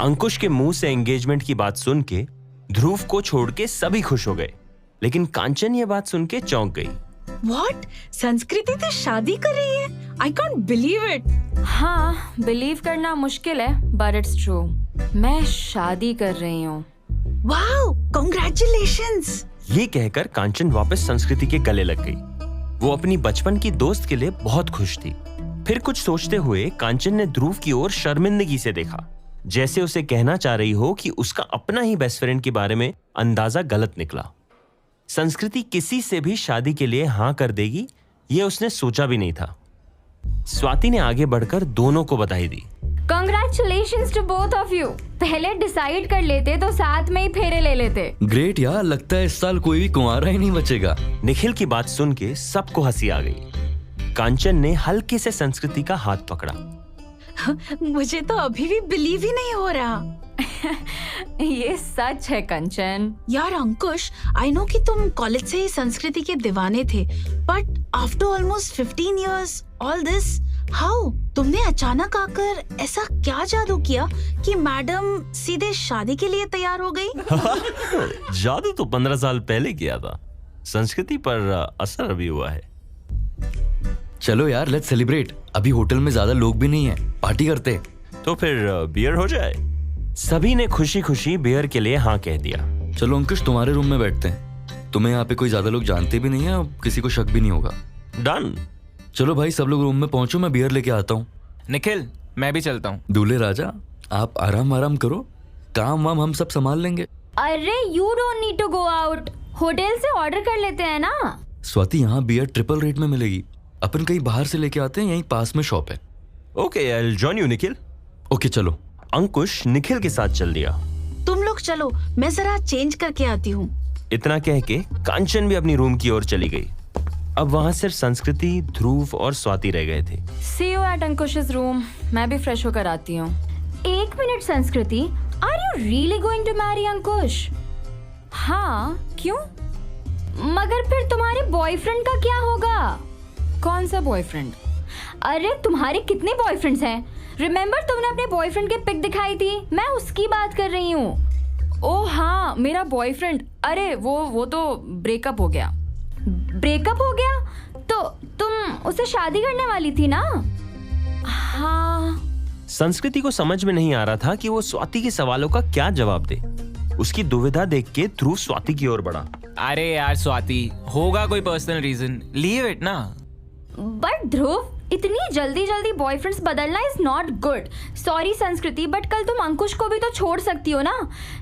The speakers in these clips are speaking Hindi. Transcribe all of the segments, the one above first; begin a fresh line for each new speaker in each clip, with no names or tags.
अंकुश के मुंह से एंगेजमेंट की बात सुन के ध्रुव को छोड़ के सभी खुश हो गए, लेकिन कांचन ये बात सुन के चौंक गई।
What? संस्कृति तो शादी कर रही है? I can't believe it.
हाँ, बिलीव करना मुश्किल है, but it's true. मैं शादी कर रही हूँ।
Wow, congratulations.
ये कहकर कांचन वापस संस्कृति के गले लग गई। वो अपनी बचपन की दोस्त के लिए बहुत खुश थी। फिर कुछ सोचते हुए कांचन ने ध्रुव की ओर शर्मिंदगी से देखा, जैसे उसे कहना चाह रही हो कि उसका अपना ही बेस्ट फ्रेंड के बारे में अंदाजा गलत निकला। संस्कृति किसी से भी शादी के लिए हाँ कर देगी, ये उसने सोचा भी नहीं था। स्वाति ने आगे बढ़कर दोनों को बधाई दी।
Congratulations to both of you. पहले डिसाइड कर लेते तो साथ में ही फेरे ले लेते।
ग्रेट यार, लगता है इस साल कोई भी कुंवारा ही नहीं बचेगा।
निखिल की बात सुन के सबको हंसी आ गई। कांचन ने हल्के से संस्कृति का हाथ पकड़ा।
मुझे तो अभी भी बिलीव ही नहीं हो रहा।
ये सच है कंचन।
यार अंकुश, आई नो कि तुम कॉलेज से ही संस्कृति के दीवाने थे, but after almost 15 years, all this, how? तुमने अचानक आकर ऐसा क्या जादू किया कि मैडम सीधे शादी के लिए तैयार हो गई?
जादू तो 15 साल पहले किया था, संस्कृति पर असर अभी हुआ है।
चलो यार, लेट्स सेलिब्रेट। अभी होटल में ज्यादा लोग भी नहीं है, पार्टी करते।
तो फिर बियर हो जाए। सभी ने खुशी खुशी बियर के लिए हाँ कह दिया।
चलो अंकुश, तुम्हारे रूम में बैठते हैं। तुम्हें यहाँ पे कोई ज्यादा लोग जानते भी नहीं है, किसी को शक भी नहीं होगा।
डन।
चलो भाई, सब लोग रूम में पहुंचो, मैं बियर लेके आता हूँ।
निखिल, मैं भी चलता हूँ।
दूल्हे राजा, आप आराम आराम करो, काम वाम हम सब संभाल लेंगे।
अरे you don't need to go out, hotel से ऑर्डर कर लेते हैं ना।
स्वाति, यहाँ बियर ट्रिपल रेट में मिलेगी। अपन कहीं बाहर से लेके आते हैं, यहीं पास में शॉप है।
Okay, I will join you Nikhil.
Okay चलो।
अंकुश निखिल के साथ चल दिया।
तुम लोग चलो, मैं जरा चेंज करके आती हूँ।
इतना कह के कांचन भी अपनी रूम की ओर चली गई। अब वहाँ सिर्फ संस्कृति, ध्रुव और स्वाति रह गए थे।
See you at अंकुश's room. मैं भी फ्रेश होकर आती हूँ। एक मिनट संस्कृति, Are you really going to marry अंकुश? हाँ, क्यों? मगर फिर तुम्हारे बॉयफ्रेंड का क्या होगा? कौन सा बॉयफ्रेंड? अरे तुम्हारे कितने बॉयफ्रेंड्स हैं? रिमेम्बर तुमने अपने बॉयफ्रेंड के पिक दिखाई थी, मैं उसकी बात कर रही हूँ। ओह हाँ, मेरा बॉयफ्रेंड। अरे वो तो ब्रेकअप हो गया। ब्रेकअप हो गया? तो तुम उससे शादी करने वाली थी ना? हाँ।
संस्कृति को समझ में नहीं आ रहा था कि वो स्वाति के सवालों का क्या जवाब दे। उसकी दुविधा देख के ध्रुव स्वाति की ओर बढ़ा।
अरे यार स्वाति, होगा कोई पर्सनल रीजन, लीव इट ना।
बट ध्रुव, इतनी जल्दी बॉयफ्रेंड्स बदलना इज नॉट गुड। सॉरी संस्कृति, बट कल तुम अंकुश को भी तो छोड़ सकती हो ना।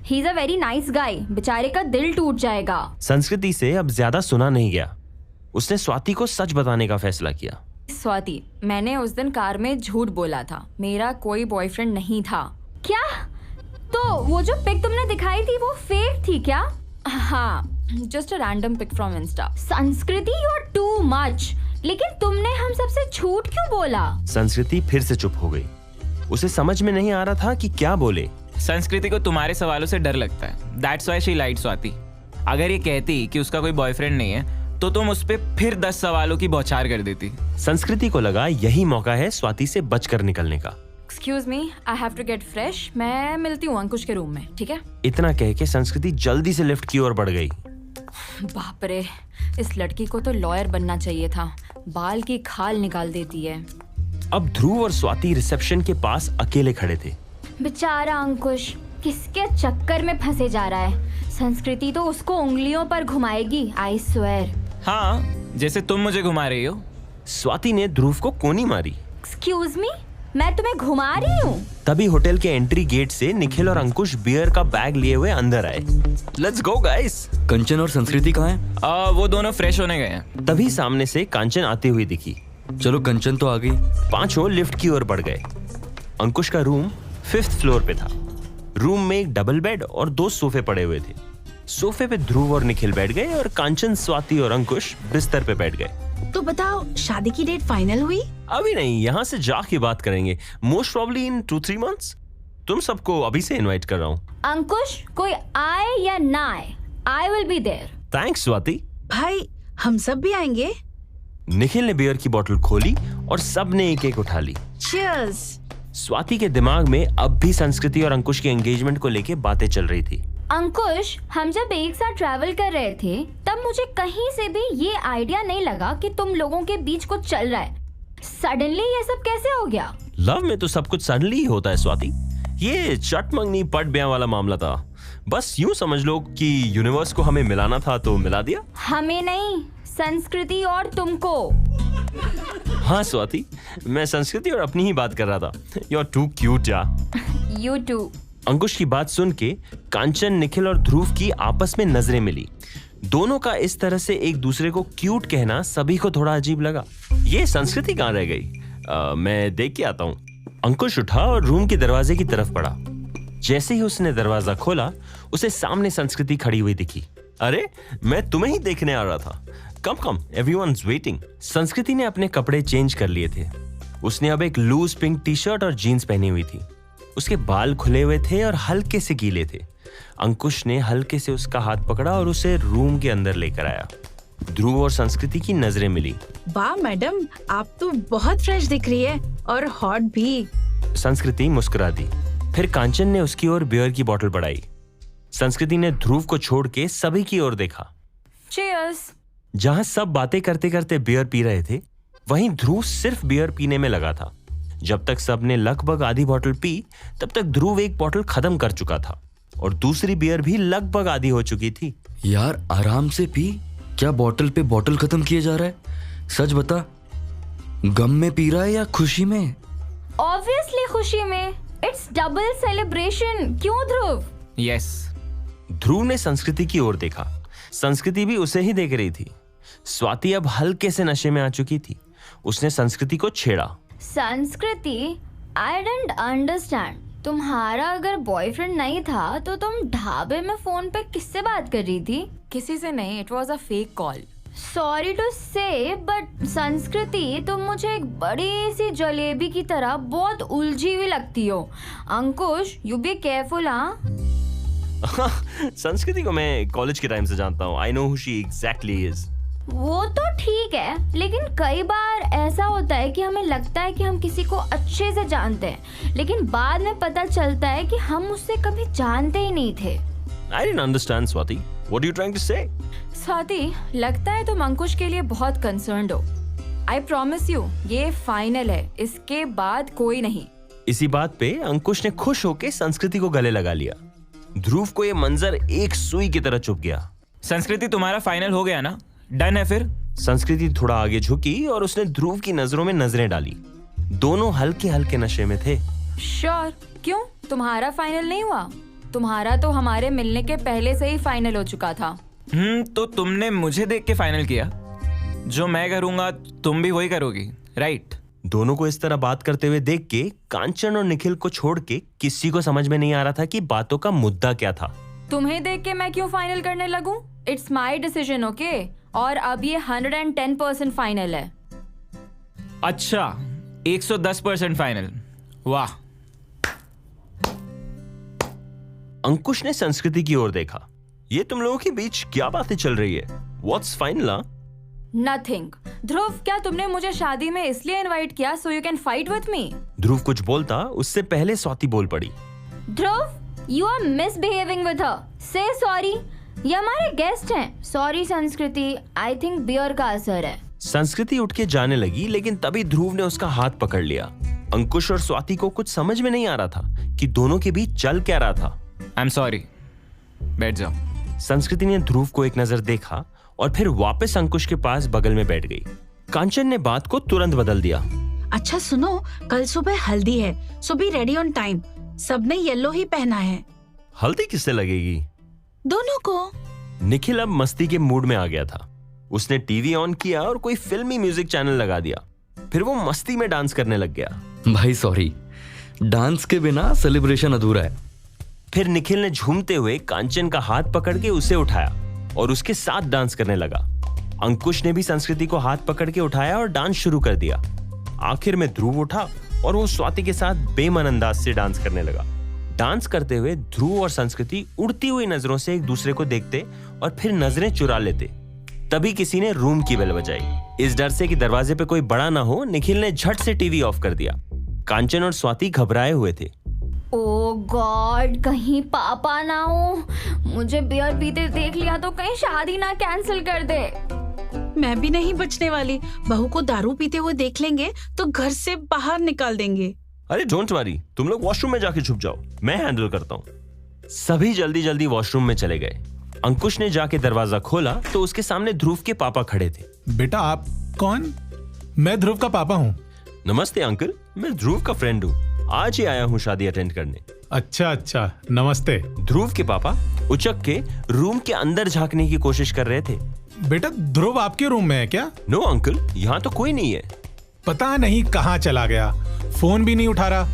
He is a very nice guy, बेचारे का दिल टूट जाएगा।
संस्कृति से अब ज्यादा सुना नहीं गया। उसने स्वाति को सच बताने का फैसला किया।
स्वाति, मैंने उस दिन कार में झूठ बोला था, मेरा कोई बॉयफ्रेंड नहीं था। क्या? तो वो जो पिक तुमने दिखाई थी वो फेक थी क्या? हाँ, just a random pick from Insta. Sanskriti, you are too much. लेकिन तुमने हम सबसे झूठ क्यों बोला?
संस्कृति फिर से चुप हो गई। उसे समझ में नहीं आ रहा था कि क्या बोले।
संस्कृति को तुम्हारे सवालों से डर लगता है, दैट्स व्हाई शी लाइड स्वाति। अगर ये कहती कि उसका कोई बॉयफ्रेंड नहीं है तो तुम उस पे फिर 10 सवालों की बौछार कर देती।
संस्कृति को लगा यही मौका है स्वाति से बचकर निकलने का।
Excuse me, I have to get fresh. मैं मिलती हूँ अंकुश के रूम में, ठीक है?
इतना कह के संस्कृति जल्दी से लिफ्ट की ओर बढ़ गई।
बाप रे, इस लड़की को तो लॉयर बनना चाहिए था, बाल की खाल निकाल देती है।
अब ध्रुव और स्वाति रिसेप्शन के पास अकेले खड़े थे।
बेचारा अंकुश किसके चक्कर में फंसे जा रहा है। संस्कृति तो उसको उंगलियों पर घुमाएगी, आई स्वेयर।
हाँ, जैसे तुम मुझे घुमा रही हो।
स्वाति ने ध्रुव को कोनी मारी।
एक्सक्यूज मी, मैं तुम्हें घुमा रही हूँ?
तभी होटल के एंट्री गेट से निखिल और अंकुश बियर का बैग लिए हुए अंदर आए। Let's go guys.
कंचन और संस्कृति कहाँ हैं?
वो दोनों फ्रेश होने गए हैं।
तभी सामने से कांचन आती हुई दिखी।
चलो, कंचन तो आ गई।
पांचों लिफ्ट की ओर बढ़ गए। अंकुश का रूम 5th फ्लोर पे था। रूम में एक डबल बेड और 2 सोफे पड़े हुए थे। सोफे पे ध्रुव और निखिल बैठ गए और कांचन, स्वाति और अंकुश बिस्तर पे बैठ गए।
तो बताओ, शादी की डेट फाइनल हुई?
अभी नहीं, यहाँ से जाके बात करेंगे। Most probably in 2-3 months। तुम सबको अभी से इनवाइट कर रहा हूँ।
अंकुश, कोई आए या ना आए, I will be there.
Thanks Swati.
भाई, हम सब भी आएंगे।
निखिल ने बियर की बोतल खोली और सब ने एक एक उठा ली।
Cheers।
स्वाति के दिमाग में अब भी संस्कृति और अंकुश के एंगेजमेंट को लेके बातें चल रही थी।
अंकुश, हम जब एक साथ ट्रैवल कर रहे थे तब मुझे कहीं से भी ये आइडिया नहीं लगा कि तुम लोगों के बीच कुछ चल रहा है। सडनली ये सब कैसे हो गया?
लव में तो सब कुछ सडनली ही होता है स्वाति। ये चट मंगनी पट ब्याह वाला मामला था। बस यूं समझ लो कि यूनिवर्स को हमें मिलाना था तो मिला दिया।
हमें नहीं, संस्कृति और तुमको।
हाँ स्वाति, मैं संस्कृति और अपनी ही बात कर रहा था। यू आर टू क्यूट या।
You too.
अंकुश की बात सुन के कांचन, निखिल और ध्रुव की आपस में नजरें मिली। दोनों का इस तरह से एक दूसरे को क्यूट कहना सभी को थोड़ा अजीब लगा। ये संस्कृति कहाँ रह गई? मैं देख के आता हूँ। अंकुश उठा और रूम के दरवाजे की तरफ बढ़ा। जैसे ही उसने दरवाजा खोला, उसे सामने संस्कृति खड़ी हुई दिखी। अरे, मैं तुम्हें ही देखने आ रहा था। कम कम, एवरीवनस वेटिंग। संस्कृति ने अपने कपड़े चेंज कर लिए थे। उसने अब एक लूज पिंक टी शर्ट और जीन्स पहनी हुई थी। उसके बाल खुले हुए थे और हल्के से गीले थे। अंकुश ने हल्के से उसका हाथ पकड़ा और उसे रूम के अंदर लेकर आया। ध्रुव और संस्कृति की नजरें मिली।
वाह मैडम, आप तो बहुत फ्रेश दिख रही है और हॉट भी।
संस्कृति मुस्कुरा दी। फिर कांचन ने उसकी ओर बियर की बोतल बढ़ाई। संस्कृति ने ध्रुव को छोड़ के सभी की ओर देखा।
Cheers.
जहां सब बातें करते करते बियर पी रहे थे, वहीं ध्रुव सिर्फ बियर पीने में लगा था। जब तक सबने लगभग आधी बोतल पी, तब तक ध्रुव एक बोतल खत्म कर चुका था और दूसरी बियर भी लगभग आधी हो चुकी थी।
यार आराम से पी, क्या बोतल पे बोतल खत्म किए जा रहा है? सच बता, गम में पी रहा है या खुशी में?
Obviously खुशी में। It's double celebration. क्यों ध्रुव?
यस।
ध्रुव ने संस्कृति की ओर देखा। संस्कृति भी उसे ही देख रही थी। स्वाति अब हल्के से नशे में आ चुकी थी। उसने संस्कृति को छेड़ा।
संस्कृति, I didn't understand. तुम्हारा अगर बॉयफ्रेंड नहीं था तो तुम ढाबे में फोन पे किससे बात कर रही थी?
किसी से नहीं, it was a fake call.
Sorry to say but Sanskriti, तुम मुझे एक बड़ी सी जलेबी की तरह बहुत उलझी हुई लगती हो। अंकुश, यू बी केयरफुल। हाँ,
संस्कृति को मैं कॉलेज के टाइम से जानता हूँ। I know who she exactly is.
वो तो ठीक है, लेकिन कई बार ऐसा होता है कि हमें लगता है कि हम किसी को अच्छे से जानते हैं, लेकिन बाद में पता चलता है कि हम उससे कभी जानते ही नहीं थे।
I didn't understand, Swati. What are you trying to say?
Swati, लगता है तुम अंकुश के लिए बहुत कंसर्न्ड हो। आई प्रॉमिस यू, ये फाइनल है, इसके बाद कोई नहीं।
इसी बात पे अंकुश ने खुश होके संस्कृति को गले लगा लिया। ध्रुव को ये मंजर एक सुई की तरह चुभ गया।
संस्कृति, तुम्हारा फाइनल हो गया ना? डन है फिर?
संस्कृति थोड़ा आगे झुकी और उसने ध्रुव की नजरों में नजरें डाली। दोनों हल्के हल्के नशे में थे।
श्योर? क्यों, तुम्हारा फाइनल नहीं हुआ? तुम्हारा तो हमारे मिलने के पहले से ही फाइनल हो चुका था।
तो तुमने मुझे देख के फाइनल किया। जो मैं करूंगा तुम भी वही करोगी, राइट?
दोनों को इस तरह बात करते हुए देख के कांचन और निखिल को छोड़ के किसी को समझ में नहीं आ रहा था कि बातों का मुद्दा क्या था।
तुम्हें देख के मैं क्यों फाइनल करने लगूं? It's my decision, okay? और अब ये 110% फाइनल है।
अच्छा, 110% फाइनल। वाह।
अंकुश ने संस्कृति की ओर देखा। ये तुम लोगों के बीच क्या बातें चल रही है? What's final?
नथिंग। ध्रुव, क्या तुमने मुझे शादी में इसलिए इनवाइट किया so you can fight with me?
Dhruv कुछ बोलता उससे पहले स्वाति बोल पड़ी।
Dhruv, you are misbehaving with her. Say sorry. ये हमारे गेस्ट हैं। सॉरी संस्कृति, आई थिंक बियर का असर है।
संस्कृति उठ के जाने लगी, लेकिन तभी ध्रुव ने उसका हाथ पकड़ लिया। अंकुश और स्वाति को कुछ समझ में नहीं आ रहा था कि दोनों के बीच चल क्या रहा था।
आई एम सॉरी, बैठ जाओ।
संस्कृति ने ध्रुव को एक नजर देखा और फिर वापस अंकुश के पास बगल में बैठ गई। कांचन ने बात को तुरंत बदल दिया।
अच्छा सुनो, कल सुबह हल्दी है, सो बी रेडी ऑन टाइम। सबने येलो ही पहना है।
हल्दी किससे लगेगी?
दोनों को।
निखिल अब मस्ती के मूड में आ गया था। उसने टीवी ऑन किया और कोई फिल्मी म्यूजिक चैनल लगा दिया। फिर वो मस्ती में डांस करने लग गया।
भाई सॉरी, डांस के बिना सेलिब्रेशन अधूरा है।
फिर निखिल ने झूमते हुए कांचन का हाथ पकड़ के उसे उठाया और उसके साथ डांस करने लगा। अंकुश ने भी संस्कृति को हाथ पकड़ के उठाया और डांस शुरू कर दिया। आखिर में ध्रुव उठा और वो स्वाति के साथ बेमन अंदाज से डांस करने लगा। डांस करते हुए ध्रुव और संस्कृति उड़ती हुई नजरों से एक दूसरे को देखते और फिर नजरें चुरा लेते। तभी किसी ने रूम की बेल बजाई। इस डर से कि दरवाजे पे कोई बड़ा ना हो, निखिल ने झट से टीवी ऑफ कर दिया। कांचन और स्वाति घबराए हुए थे।
ओ गॉड, कहीं पापा ना हो। मुझे बियर पीते देख लिया तो कहीं शादी ना कैंसिल कर दे।
मैं भी नहीं बचने वाली। बहू को दारू पीते हुए देख लेंगे तो घर से बाहर निकाल देंगे।
अरे डोंट वरी, तुम लोग वॉशरूम में जाके छुप जाओ, मैं हैंडल करता हूँ। सभी जल्दी जल्दी वॉशरूम में चले गए। अंकुश ने जाके दरवाजा खोला तो उसके सामने ध्रुव के पापा खड़े थे।
बेटा आप कौन? मैं ध्रुव का पापा हूँ।
नमस्ते अंकल, मैं ध्रुव का फ्रेंड हूँ, आज ही आया हूँ शादी अटेंड करने।
अच्छा, नमस्ते।
ध्रुव के पापा उचक के रूम के अंदर झांकने की कोशिश कर रहे थे।
बेटा ध्रुव आपके रूम में है क्या?
नो अंकल, यहाँ तो कोई नहीं है।
पता नहीं कहाँ चला गया, फोन भी नहीं उठा रहा।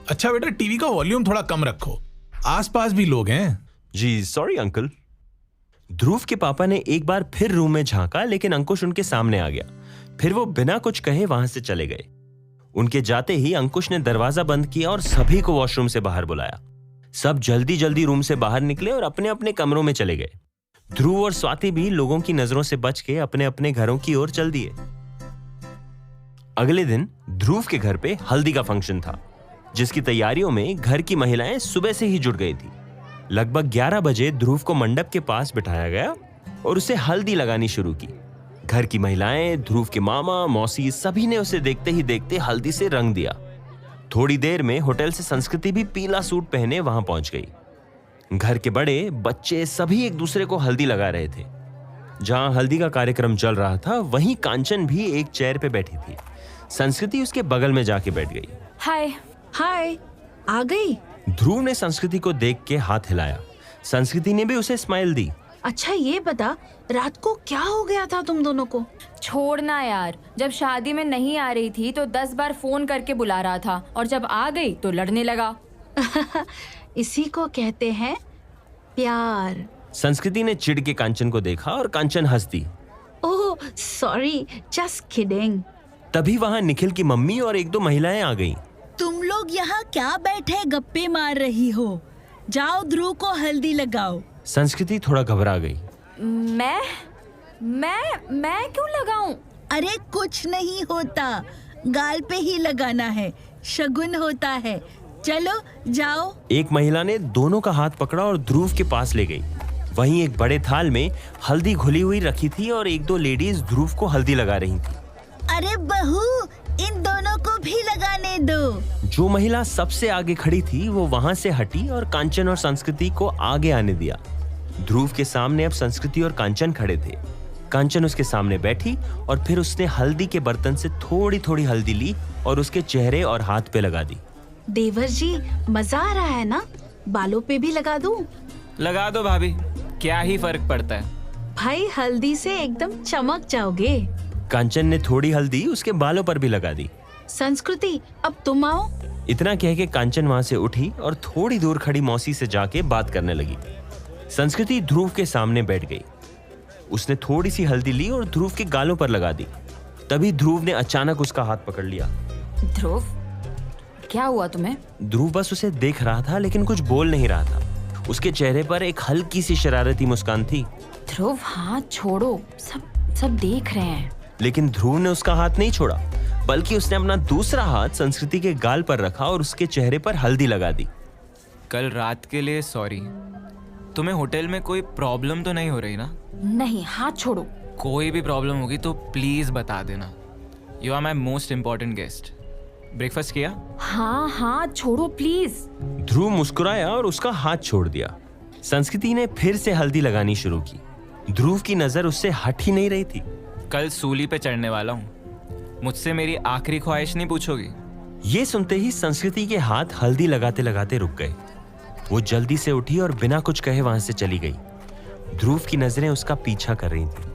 अच्छा बेटा, टीवी का वॉल्यूम थोड़ा कम रखो, आसपास भी लोग हैं।
जी सॉरी अंकल। ध्रुव के पापा ने एक बार फिर रूम में झांका, लेकिन अंकुश उनके सामने आ गया। फिर वो बिना कुछ कहे वहां से चले गए। उनके जाते ही अंकुश ने दरवाजा बंद किया और सभी को वॉशरूम से बाहर बुलाया। सब जल्दी जल्दी रूम से बाहर निकले और अपने अपने कमरों में चले गए। ध्रुव और स्वाति भी लोगों की नजरों से बच के अपने अपने घरों की ओर चल दिए। अगले दिन ध्रुव के घर पे हल्दी का फंक्शन था, जिसकी तैयारियों में घर की महिलाएं सुबह से ही जुट गई थी। लगभग 11 बजे ध्रुव को मंडप के पास बिठाया गया और उसे हल्दी लगानी शुरू की। घर की महिलाएं, ध्रुव के मामा, मौसी सभी ने उसे देखते ही देखते हल्दी से रंग दिया। थोड़ी देर में होटल से संस्कृति भी पीला सूट पहने वहां पहुंच गई। घर के बड़े, बच्चे सभी एक दूसरे को हल्दी लगा रहे थे। जहां हल्दी का कार्यक्रम चल रहा था, वहीं कांचन भी एक चेयर पे बैठी थी। संस्कृति उसके बगल में जाके बैठ गई।
हाय।
हाय, आ गई?
ध्रुव ने संस्कृति को देख के हाथ हिलाया। संस्कृति ने भी उसे स्माइल दी।
अच्छा ये बता, रात को क्या हो गया था तुम दोनों को?
छोड़ना यार, जब शादी में नहीं आ रही थी तो 10 बार फोन करके बुला रहा था और जब आ गई तो लड़ने लगा।
इसी को कहते हैं प्यार।
संस्कृति ने चिढ़ के कांचन को देखा और कांचन हंस दी।
Oh sorry, just kidding.
तभी वहां निखिल की मम्मी और एक दो महिलाएं आ गईं।
तुम लोग यहाँ क्या बैठे गप्पे मार रही हो? जाओ ध्रुव को हल्दी लगाओ।
संस्कृति थोड़ा घबरा गई।
मैं क्यों लगाऊं?
अरे कुछ नहीं होता, गाल पे ही लगाना है, शगुन होता है। चलो जाओ।
एक महिला ने दोनों का हाथ पकड़ा और ध्रुव के पास ले गई। वहीं एक बड़े थाल में हल्दी घुली हुई रखी थी और एक दो लेडीज ध्रुव को हल्दी लगा रही थी।
अरे बहू, इन दोनों को भी लगाने दो।
जो महिला सबसे आगे खड़ी थी वो वहां से हटी और कांचन और संस्कृति को आगे आने दिया। ध्रुव के सामने अब संस्कृति और कांचन खड़े थे। कांचन उसके सामने बैठी और फिर उसने हल्दी के बर्तन से थोड़ी थोड़ी हल्दी ली और उसके चेहरे और हाथ पे लगा दी।
देवर जी, मजा आ रहा है ना? बालों पे भी लगा दूं?
लगा दो भाभी, क्या ही फर्क पड़ता है।
भाई हल्दी से एकदम चमक जाओगे।
कांचन ने थोड़ी हल्दी उसके बालों पर भी लगा दी।
संस्कृति, अब तुम आओ।
इतना कह के कांचन वहां से उठी और थोड़ी दूर खड़ी मौसी से जाके बात करने लगी। संस्कृति ध्रुव के सामने बैठ गई। उसने थोड़ी सी हल्दी ली और ध्रुव के गालों पर लगा दी। तभी ध्रुव ने अचानक उसका हाथ पकड़ लिया।
ध्रुव, क्या हुआ तुम्हें?
ध्रुव बस उसे देख रहा था, लेकिन कुछ बोल नहीं रहा था। उसके चेहरे पर एक हल्की सी शरारती मुस्कान थी।
ध्रुव हाथ छोड़ो, सब देख रहे हैं।
लेकिन ध्रुव ने उसका हाथ नहीं छोड़ा, बल्कि उसने अपना दूसरा हाथ संस्कृति के गाल पर रखा और उसके चेहरे पर हल्दी लगा दी।
कल रात के लिए सॉरी। तुम्हें होटल में कोई प्रॉब्लम तो नहीं हो रही ना?
नहीं, हाथ छोड़ो।
कोई भी प्रॉब्लम होगी तो प्लीज बता देना। You are my most important guest. Breakfast किया?
हाँ, हाथ छोड़ो प्लीज।
ध्रुव मुस्कुराया और उसका हाथ छोड़ दिया। संस्कृति ने फिर से हल्दी लगानी शुरू की। ध्रुव की नजर उससे हट ही नहीं रही थी।
कल सूली पे चढ़ने वाला हूँ, मुझसे मेरी आखिरी ख्वाहिश नहीं पूछोगी?
ये सुनते ही संस्कृति के हाथ हल्दी लगाते लगाते रुक गए। वो जल्दी से उठी और बिना कुछ कहे वहां से चली गई। ध्रुव की नजरें उसका पीछा कर रही थी।